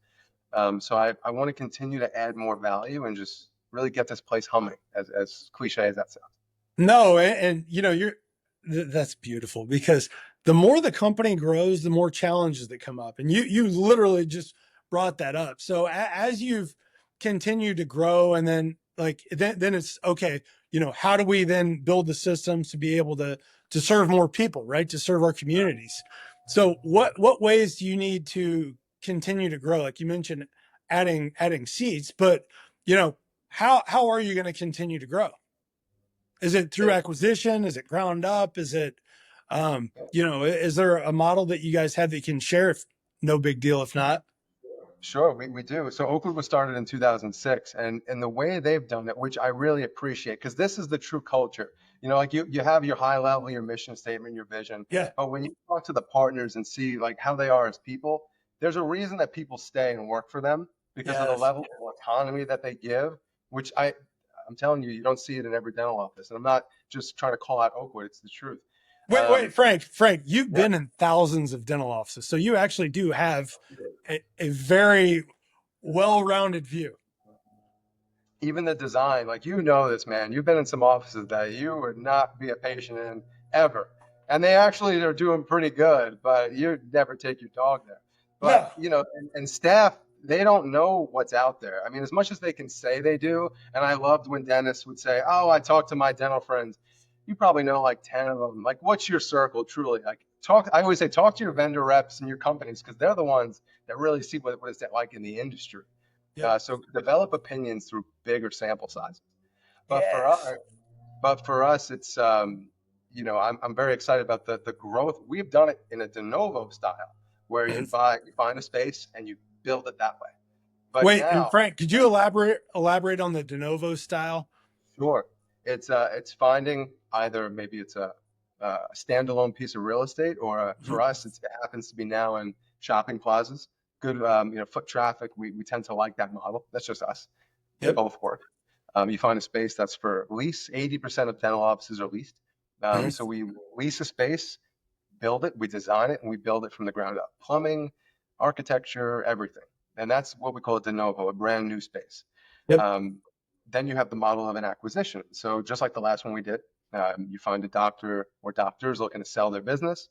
So I want to continue to add more value and just really get this place humming, as cliche as that sounds. No, and that's beautiful, because the more the company grows, the more challenges that come up, and you literally just brought that up. So as you've continued to grow, and then then it's okay. How do we then build the systems to be able to serve more people, right? To serve our communities. So what ways do you need to continue to grow? Like you mentioned, adding seats, but how are you going to continue to grow? Is it through acquisition? Is it ground up? Is it, is there a model that you guys have that you can share? If no big deal, if not. Sure, we do. So Oakwood was started in 2006, and the way they've done it, which I really appreciate, because this is the true culture. Like you have your high level, your mission statement, your vision, Yeah. but when you talk to the partners and see like how they are as people, there's a reason that people stay and work for them because of the Yes. level of autonomy that they give, which I'm telling you, you don't see it in every dental office. And I'm not just trying to call out Oakwood, it's the truth. Wait, Um, Frank, you've yeah. been in thousands of dental offices, so you actually do have a very well-rounded view. Even the design, like this, man. You've been in some offices that you would not be a patient in ever. And they actually are doing pretty good, but you'd never take your dog there. But, No. and staff, they don't know what's out there. I mean, as much as they can say they do, and I loved when dentists would say, "Oh, I talked to my dental friends." You probably know like 10 of them. Like, what's your circle truly? Like, I always say, talk to your vendor reps and your companies because they're the ones that really see what it's like in the industry. Yep. So develop opinions through bigger sample sizes. But for us, Yes. it's I'm very excited about the growth. We've done it in a de novo style, where And you find a space and you build it that way. But wait, and now, Frank, could you elaborate on the de novo style? sure, it's finding either maybe it's a standalone piece of real estate, or Mhm. for us, it happens to be now in shopping plazas. Good, foot traffic. We tend to like that model. That's just us. They Yep. both work. You find a space that's for lease. 80% of dental offices are leased. Mhm. So we lease a space, build it, we design it, and we build it from the ground up. Plumbing, architecture, everything. And that's what we call a de novo, a brand new space. Yep. Um, then you have the model of an acquisition. So just like the last one we did, you find a doctor or doctors looking to sell their business.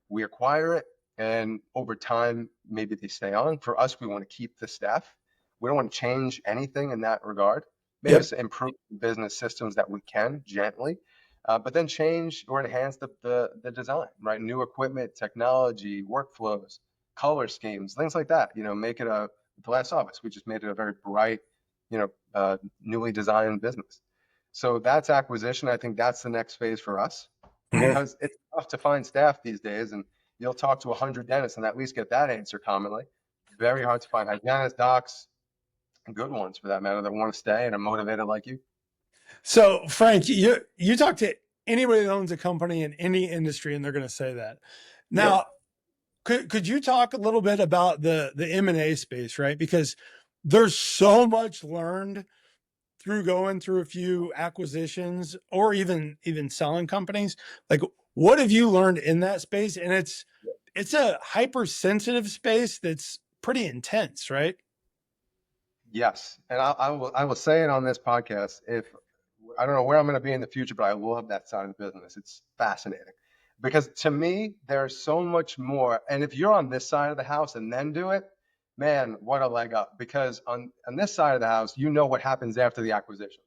We acquire it, And over time, maybe they stay on. For us, we want to keep the staff. We don't want to change anything in that regard. Maybe Yep. just improve business systems that we can gently, but then change or enhance the design, right? New equipment, technology, workflows, color schemes, things like that. Make it the last office. We just made it a very bright, newly designed business. So that's acquisition. I think that's the next phase for us Mhm. because it's tough to find staff these days, and you'll talk to 100 dentists and at least get that answer commonly. Very hard to find hygienists, docs, and good ones for that matter that want to stay and are motivated like you. So, Frank, you talk to anybody that owns a company in any industry, and they're going to say that. Yep. Now, could you talk a little bit about the M&A space, right? Because there's so much learned through going through a few acquisitions or even selling companies. Like, what have you learned in that space? And it's a hypersensitive space that's pretty intense, right? Yes, and I will say it on this podcast. If I don't know where I'm going to be in the future, but I love that side of the business. It's fascinating because to me, there's so much more. And if you're on this side of the house and then do it, man, what a leg up. Because on this side of the house, you know what happens after the acquisition.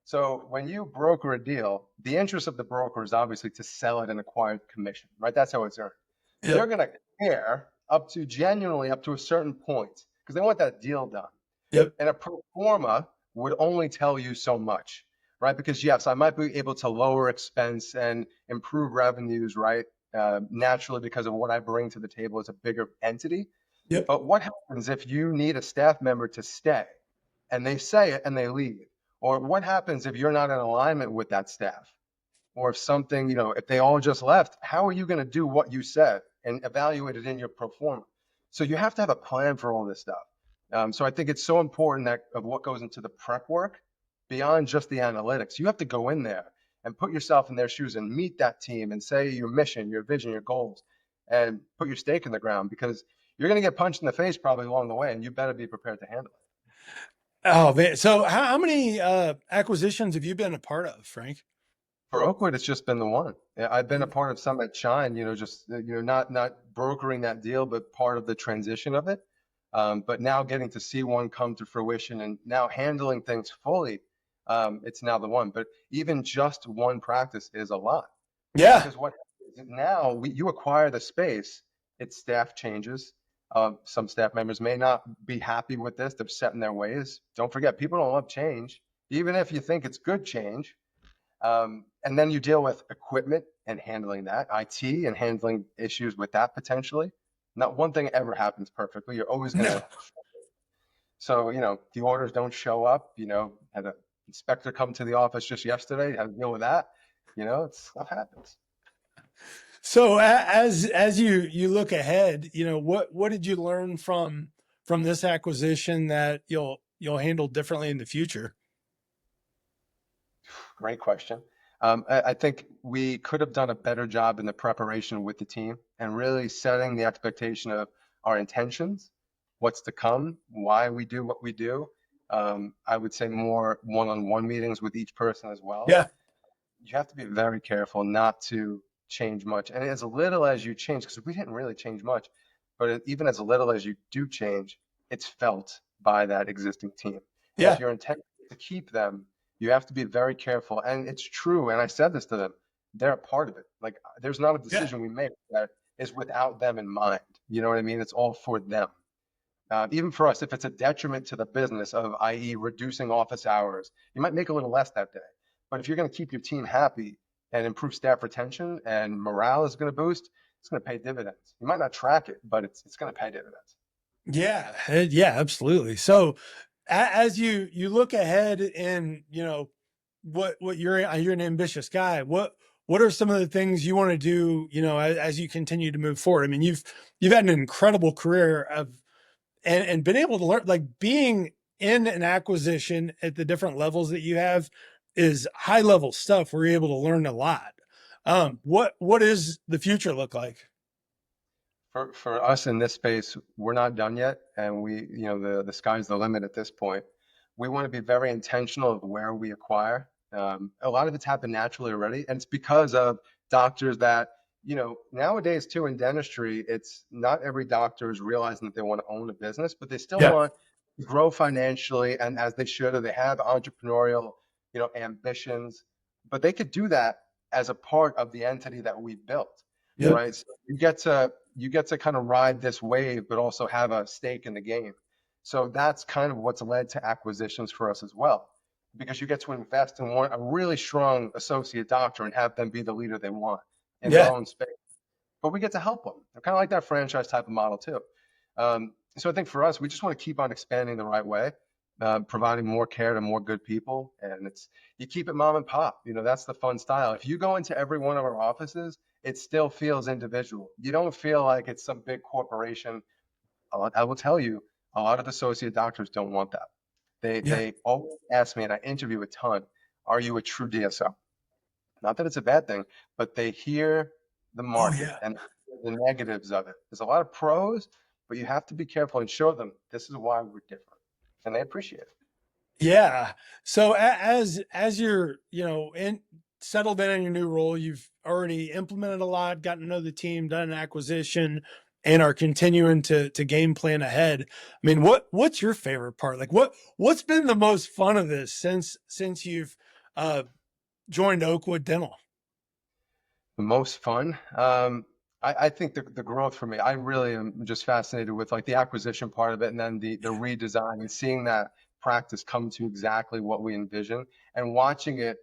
So when you broker a deal, the interest of the broker is obviously to sell it and acquire commission, right? That's how it's earned. They're Yep. going to care up to genuinely up to a certain point because they want that deal done. Yep. And a pro forma would only tell you so much, right? Because yes, I might be able to lower expense and improve revenues, right? Naturally, because of what I bring to the table as a bigger entity. Yep. But what happens if you need a staff member to stay and they say it and they leave? Or what happens if you're not in alignment with that staff? Or if something, if they all just left, how are you going to do what you said and evaluate it in your pro forma? So you have to have a plan for all this stuff. So I think it's so important that of what goes into the prep work beyond just the analytics. You have to go in there and put yourself in their shoes and meet that team and say your mission, your vision, your goals, and put your stake in the ground because you're going to get punched in the face probably along the way, and you better be prepared to handle it. Oh man. So how many acquisitions have you been a part of, Frank? For Oakwood, it's just been the one. Yeah, I've been a part of some at Shine, just not brokering that deal, but part of the transition of it. But now getting to see one come to fruition and now handling things fully, it's now the one. But even just one practice is a lot Yeah. because what happens now you acquire the space, its staff changes. Some staff members may not be happy with this; they're set in their ways. Don't forget, people don't love change, even if you think it's good change. And then you deal with equipment and handling that, IT and handling issues with that potentially. Not one thing ever happens perfectly. You're always No. gonna. So, the orders don't show up. Had an inspector come to the office just yesterday, had to deal with that. Stuff happens. So as you look ahead, what did you learn from this acquisition that you'll handle differently in the future? Great question. I think we could have done a better job in the preparation with the team and really setting the expectation of our intentions, what's to come, why we do what we do. I would say more one-on-one meetings with each person as well. Yeah. You have to be very careful not to change much. And as little as you change, because we didn't really change much, but even as little as you do change, it's felt by that existing team. And if Yeah. your intent is to keep them, you have to be very careful. And it's true. And I said this to them, they're a part of it. Like there's not a Yeah. decision we make that is without them in mind. You know what I mean? It's all for them. Even for us, if it's a detriment to the business of, i.e., reducing office hours, you might make a little less that day. But if you're going to keep your team happy and improve staff retention and morale is going to boost, it's going to pay dividends. You might not track it, but it's going to pay dividends. Yeah. Yeah, absolutely. So as you look ahead and what you're an ambitious guy, what are some of the things you want to do, as you continue to move forward? I mean, you've had an incredible career of and been able to learn, like, being in an acquisition at the different levels that you have is high level stuff where you're able to learn a lot. What does the future look like? For us in this space, we're not done yet, and the sky's the limit at this point. We want to be very intentional of where we acquire. A lot of it's happened naturally already, and it's because of doctors that nowadays too in dentistry, it's not every doctor is realizing that they want to own a business, but they still Yeah. want to grow financially and as they should, or they have entrepreneurial, ambitions, but they could do that as a part of the entity that we built, Yep. right? So you get to kind of ride this wave, but also have a stake in the game. So that's kind of what's led to acquisitions for us as well, because you get to invest in a really strong associate doctor and have them be the leader they want in their Yeah. own space. But we get to help them. They're kind of like that franchise type of model too. So I think for us, we just want to keep on expanding the right way, providing more care to more good people, and you keep it mom and pop. That's the fun style. If you go into every one of our offices, it still feels individual. You don't feel like it's some big corporation. I will tell you, a lot of associate doctors don't want that. They Yeah. they always ask me, and I interview a ton, are you a true DSO? Not that it's a bad thing, but they hear the Oh market yeah. and the negatives of it. There's a lot of pros, but you have to be careful and show them this is why we're different. And they appreciate it. Yeah. So as you're, in settled in your new role, you've already implemented a lot, gotten to know the team, done an acquisition, and are continuing to game plan ahead. I mean, what's your favorite part? Like what's been the most fun of this since you've uh joined Oakwood Dental? The most fun. I think the growth for me, I really am just fascinated with like the acquisition part of it and then the redesign and seeing that practice come to exactly what we envision and watching it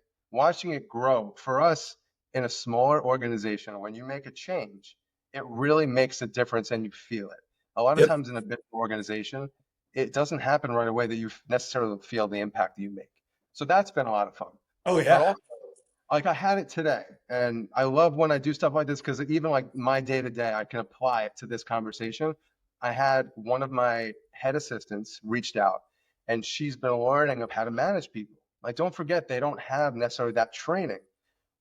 grow. For us in a smaller organization, when you make a change, it really makes a difference and you feel it. A lot of Yep. times in a big organization, it doesn't happen right away that you necessarily feel the impact that you make. So that's been a lot of fun. Oh But yeah. also like I had it today, and I love when I do stuff like this because even like my day to day, I can apply it to this conversation. I had one of my head assistants reached out, and she's been learning of how to manage people. Like, don't forget, they don't have necessarily that training.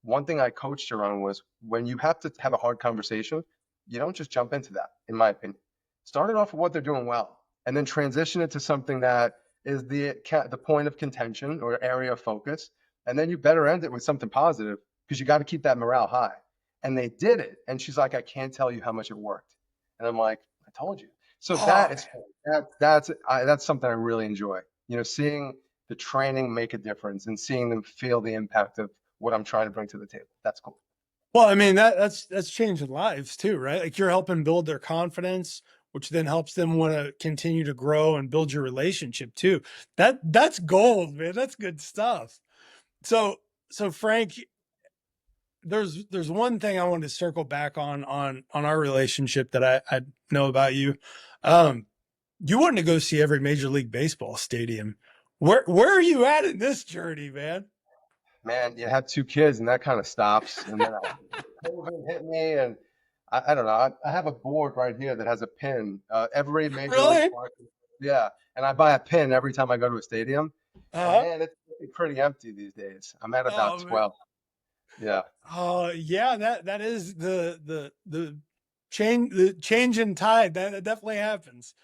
One thing I coached her on was when you have to have a hard conversation, you don't just jump into that, in my opinion. Start it off with what they're doing well, and then transition it to something that is the point of contention or area of focus, and then you better end it with something positive because you got to keep that morale high. And they did it, and she's like, "I can't tell you how much it worked." And I'm like, "I told you." So Oh, that is that's something I really enjoy. Seeing the training make a difference and seeing them feel the impact of what I'm trying to bring to the table. That's cool. well, I mean that's changing lives too, right? Like you're helping build their confidence, which then helps them want to continue to grow and build your relationship too. That's gold, man. That's good stuff. So so Frank, there's one thing I wanted to circle back on our relationship that I know about you. Um, you wanted to go see every Major League Baseball stadium. Where are you at in this journey, man? Man, you have two kids and that kind of stops. And then COVID hit me, and I don't know. I have a board right here that has a pin. Every major league Really? park, yeah. And I buy a pin every time I go to a stadium. And Uh-huh. man, it's pretty empty these days. I'm at about Oh man. 12. Yeah, Yeah, that is the change in tide. That definitely happens.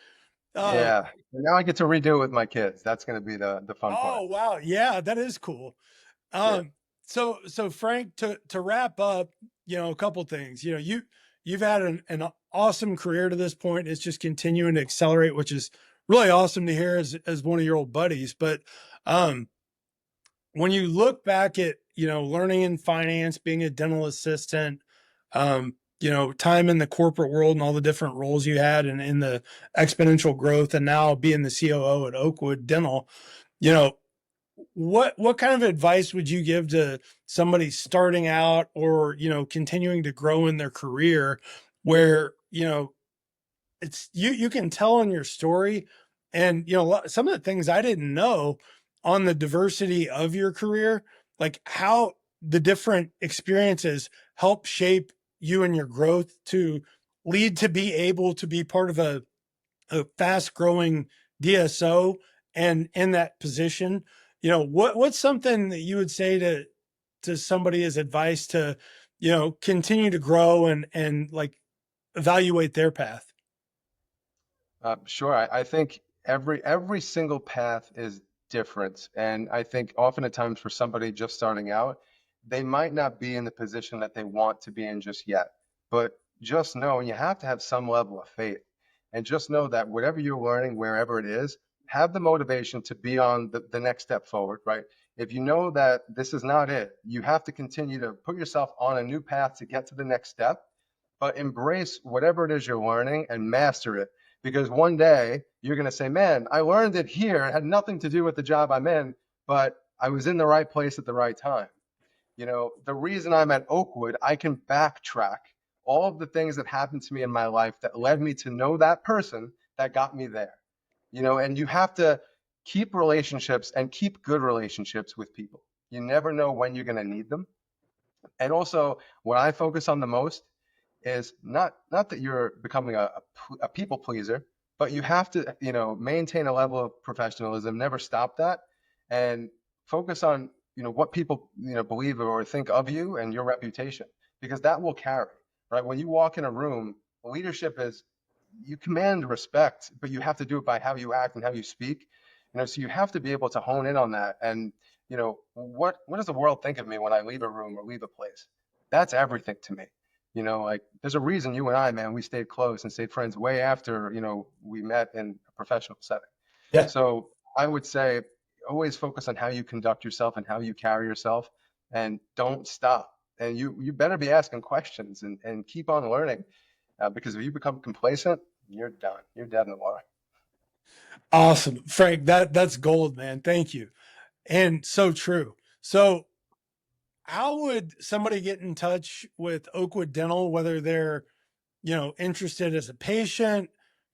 Uh, yeah. And now I get to redo it with my kids. That's going to be the fun part. oh wow, yeah, that is cool. Yeah. So Frank, to wrap up, a couple things. You've had an awesome career to this point. It's just continuing to accelerate, which is really awesome to hear as one of your old buddies. But um, when you look back at learning in finance, being a dental assistant, time in the corporate world and all the different roles you had and in the exponential growth, and now being the COO at Oakwood Dental, you know, what kind of advice would you give to somebody starting out or continuing to grow in their career, where it's you can tell in your story, and some of the things I didn't know on the diversity of your career, like how the different experiences help shape you and your growth to lead to be able to be part of a fast growing DSO and in that position. What's something that you would say to somebody as advice to continue to grow and like evaluate their path? Sure. I think every single path is different, and I think often at times for somebody just starting out, they might not be in the position that they want to be in just yet. but just know, and you have to have some level of faith, and just know that whatever you're learning, wherever it is, have the motivation to be on the next step forward, right? If you know that this is not it, you have to continue to put yourself on a new path to get to the next step, but embrace whatever it is you're learning and master it. Because one day you're going to say, man, I learned it here. It had nothing to do with the job I'm in, but I was in the right place at the right time. The reason I'm at Oakwood, I can backtrack all of the things that happened to me in my life that led me to know that person that got me there. And you have to keep relationships and keep good relationships with people. You never know when you're going to need them. And also, what I focus on the most is not that you're becoming a people pleaser, but you have to, maintain a level of professionalism, never stop that, and focus on, what people, believe or think of you and your reputation, because that will carry, right? When you walk in a room, leadership is you command respect, but you have to do it by how you act and how you speak. So you have to be able to hone in on that. And, what does the world think of me when I leave a room or leave a place? That's everything to me. Like there's a reason you and I, man, we stayed close and stayed friends way after, we met in a professional setting. Yeah. So I would say always focus on how you conduct yourself and how you carry yourself, and don't stop. And you better be asking questions and keep on learning, because if you become complacent, you're done. You're dead in the water. Awesome. Frank, that's gold, man. Thank you. And so true. So how would somebody get in touch with Oakwood Dental, whether they're, interested as a patient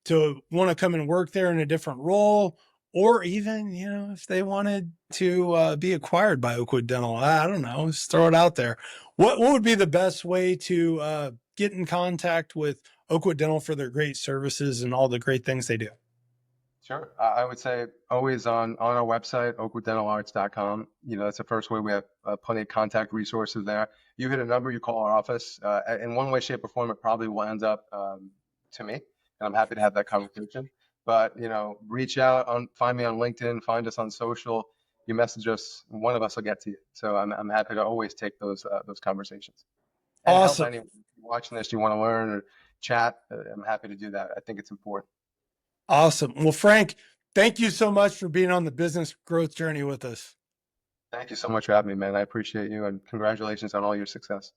to want to come and work there in a different role, or even, if they wanted to be acquired by Oakwood Dental? I don't know. Just throw it out there. What would be the best way to get in contact with Oakwood Dental for their great services and all the great things they do? Sure. I would say always on our website, oakwooddentalarts.com. That's the first way. We have plenty of contact resources there. You hit a number, you call our office. In one way, shape, or form, it probably will end up to me, and I'm happy to have that conversation. But reach out find me on LinkedIn, find us on social. You message us, one of us will get to you. So I'm happy to always take those conversations and help Awesome. anyone watching this. You want to learn or chat? I'm happy to do that. I think it's important. Awesome. Well, Frank, thank you so much for being on the business growth journey with us. Thank you so much for having me, man. I appreciate you, and congratulations on all your success.